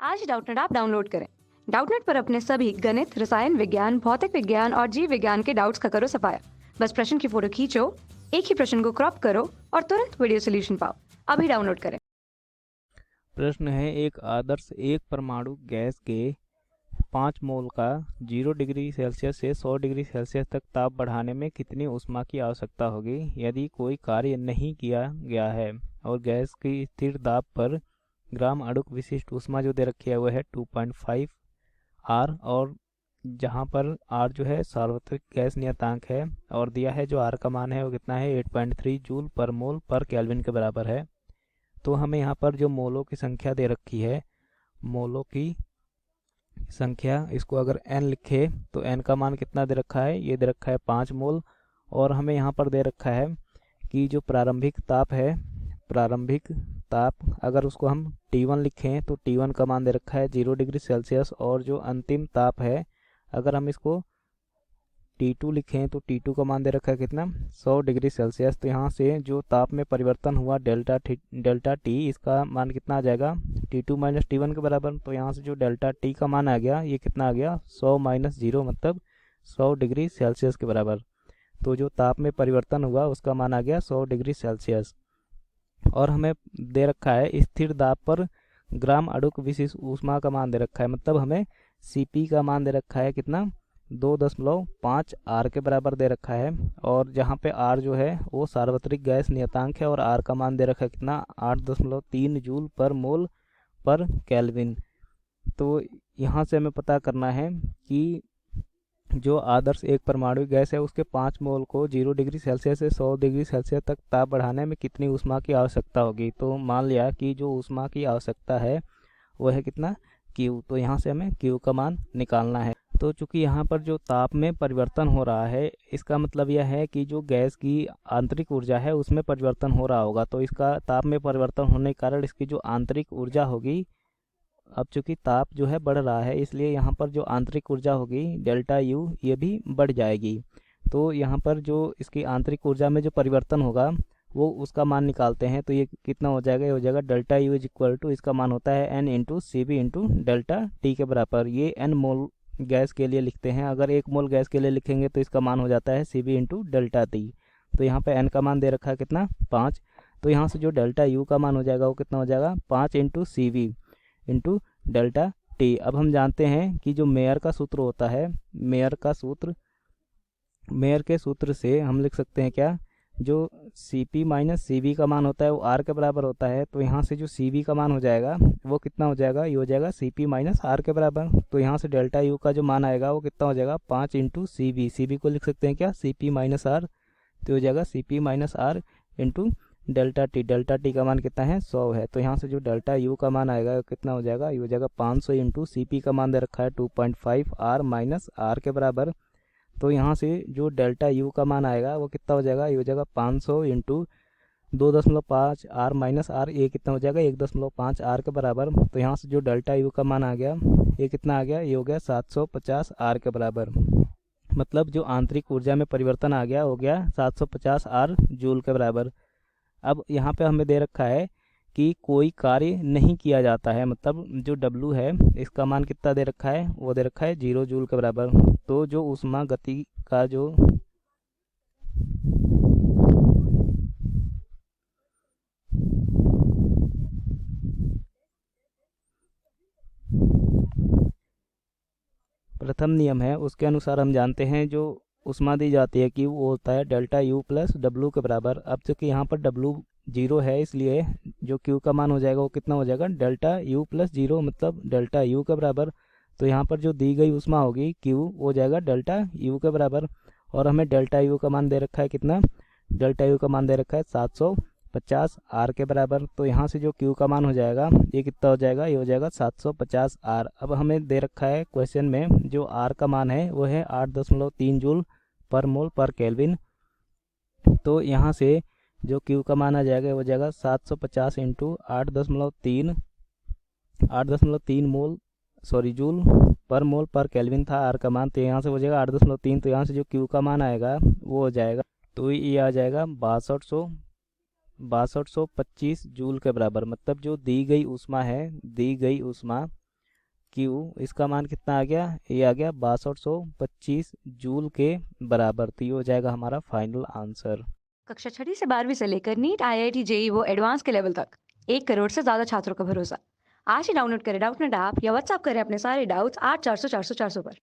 आज Doubtnut app download करें। Doubtnut पर अपने सभी गणित, रसायन विज्ञान, भौतिक विज्ञान और जीव विज्ञान के डाउट्स का करो सफाया। बस प्रश्न की फोटो खींचो, एक ही प्रश्न को क्रॉप करो और तुरंत वीडियो सोल्यूशन पाओ। अभी डाउनलोड करें। प्रश्न है, एक आदर्श एक परमाणु गैस के 5 मोल का 0 डिग्री सेल्सियस से 100 डिग्री सेल्सियस तक ताप बढ़ाने में कितनी ऊष्मा की आवश्यकता होगी यदि कोई कार्य नहीं किया गया है और गैस की स्थिर दाब पर ग्राम अणुक विशिष्ट ऊष्मा जो दे रखी है वो है 2.5 आर, और जहाँ पर आर जो है सार्वत्रिक गैस नियतांक है और दिया है जो आर का मान है वो कितना है 8.3 जूल पर मोल पर केल्विन के बराबर है। तो हमें यहाँ पर जो मोलों की संख्या दे रखी है, मोलों की संख्या, इसको अगर n लिखे तो n का मान कितना दे रखा है, ये दे रखा है 5 मोल। और हमें यहाँ पर दे रखा है कि जो प्रारंभिक ताप है, प्रारंभिक ताप अगर उसको हम T1 लिखें तो T1 का मान दे रखा है 0 डिग्री सेल्सियस, और जो अंतिम ताप है अगर हम इसको T2 लिखें तो T2 का मान दे रखा है कितना, 100 डिग्री सेल्सियस। तो यहाँ से जो ताप में परिवर्तन हुआ डेल्टा टी, इसका मान कितना आ जाएगा T2 माइनस T1 के बराबर। तो यहाँ से जो डेल्टा टी का मान आ गया ये कितना आ गया 100 माइनस 0, मतलब 100 डिग्री सेल्सियस के बराबर। तो जो ताप में परिवर्तन हुआ उसका मान आ गया 100 डिग्री सेल्सियस। और हमें दे रखा है स्थिर दाब पर ग्राम अणुक विशिष्ट ऊष्मा का मान दे रखा है, मतलब हमें Cp का मान दे रखा है कितना 2.5 आर के बराबर दे रखा है। और जहाँ पे आर जो है वो सार्वत्रिक गैस नियतांक है और आर का मान दे रखा है कितना 8.3 जूल पर मोल पर केल्विन। तो यहाँ से हमें पता करना है कि जो आदर्श एक परमाणु गैस है उसके 5 मोल को 0 डिग्री सेल्सियस से 100 डिग्री सेल्सियस तक ताप बढ़ाने में कितनी ऊष्मा की आवश्यकता होगी। तो मान लिया कि जो ऊष्मा की आवश्यकता है वो है कितना Q, तो यहाँ से हमें Q का मान निकालना है। तो चूंकि यहाँ पर जो ताप में परिवर्तन हो रहा है इसका मतलब यह है कि जो गैस की आंतरिक ऊर्जा है उसमें परिवर्तन हो रहा होगा, तो इसका ताप में परिवर्तन होने के कारण इसकी जो आंतरिक ऊर्जा होगी, अब चूंकि ताप जो है बढ़ रहा है इसलिए यहाँ पर जो आंतरिक ऊर्जा होगी डेल्टा यू ये भी बढ़ जाएगी। तो यहाँ पर जो इसकी आंतरिक ऊर्जा में जो परिवर्तन होगा वो उसका मान निकालते हैं, तो ये कितना हो जाएगा, ये हो जाएगा delta U is equal to, इसका मान होता है n into C B into delta T के बराबर। ये n मोल गैस के लिए लिखते हैं, अगर 1 मोल गैस के लिए लिखेंगे तो इसका मान हो जाता है C B into delta T. तो यहाँ पे n का मान दे रखा है कितना 5, तो यहाँ से जो डेल्टा यू का मान हो जाएगा वो कितना हो जाएगा 5 into C B into delta T. अब हम जानते हैं कि जो मेयर का सूत्र होता है, मेयर के सूत्र से हम लिख सकते हैं क्या, जो Cp माइनस सी का मान होता है वो R के बराबर होता है। तो यहाँ से जो Cv का मान हो जाएगा वो कितना हो जाएगा, ये हो जाएगा Cp माइनस R के बराबर। तो यहाँ से डेल्टा U का जो मान आएगा वो कितना हो जाएगा 5 इंटू सी को लिख सकते हैं क्या Cp माइनस R, तो हो जाएगा Cp minus R into delta T का मान कितना है 100 है। तो यहाँ से जो डेल्टा यू का मान आएगा कितना हो जाएगा, ये हो जाएगा 500 इंटू सी का मान दे रखा है 2.5 आर माइनस आर के बराबर। तो यहाँ से जो डेल्टा यू का मान आएगा वो कितना हो जाएगा, ये हो जाएगा 500 इंटू 2.5 आर माइनस आर, ये कितना हो जाएगा 1.5 आर के बराबर। तो यहाँ से जो डेल्टा यू का मान आ गया ये कितना आ गया, ये हो गया 750 आर के बराबर। मतलब जो आंतरिक ऊर्जा में परिवर्तन आ गया हो गया 750 आर जूल के बराबर। अब यहाँ पे हमें दे रखा है कि कोई कार्य नहीं किया जाता है, मतलब जो W है इसका मान कितना दे रखा है, वो दे रखा है 0 जूल के बराबर। तो जो ऊष्मा गति का जो प्रथम नियम है उसके अनुसार हम जानते हैं जो ऊष्मा दी जाती है कि वो होता है डेल्टा यू प्लस डब्लू के बराबर। अब चूँकि यहाँ पर W 0 है इसलिए जो Q का मान हो जाएगा वो कितना हो जाएगा डेल्टा यू प्लस 0, मतलब डेल्टा यू के बराबर। तो यहाँ पर जो दी गई ऊष्मा होगी Q वो हो जाएगा डेल्टा यू के बराबर। और हमें डेल्टा यू का मान दे रखा है कितना, डेल्टा यू का मान दे रखा है 750 आर के बराबर। तो यहाँ से जो Q का मान हो जाएगा ये कितना हो जाएगा, ये हो जाएगा 750 आर। अब हमें दे रखा है क्वेश्चन में जो आर का मान है वो है 8.3 जूल पर मोल पर केल्विन। तो यहाँ से जो Q का मान आ जाएगा वो जाएगा 750 इंटू 8.3 मोल जूल पर मोल पर केल्विन था आर का मान। तो यहाँ से हो जाएगा 8.3, तो यहाँ से जो Q का मान आएगा वो हो जाएगा, तो ये आ जाएगा 6225 जूल के बराबर। मतलब जो दी गई ऊष्मा है, दी गई ऊष्मा क्यू, इसका मान कितना आ गया, ये आ गया 6225 जूल के बराबर। तो ये हो जाएगा हमारा फाइनल आंसर। कक्षा 6ठी से 12वीं से लेकर नीट, IIT, JEE वो एडवांस के लेवल तक 1 करोड़ से ज्यादा छात्रों का भरोसा। आज ही डाउनलोड करें डाउटनेट ऐप या व्हाट्सएप करें अपने सारे डाउट्स 8400 400 400 पर।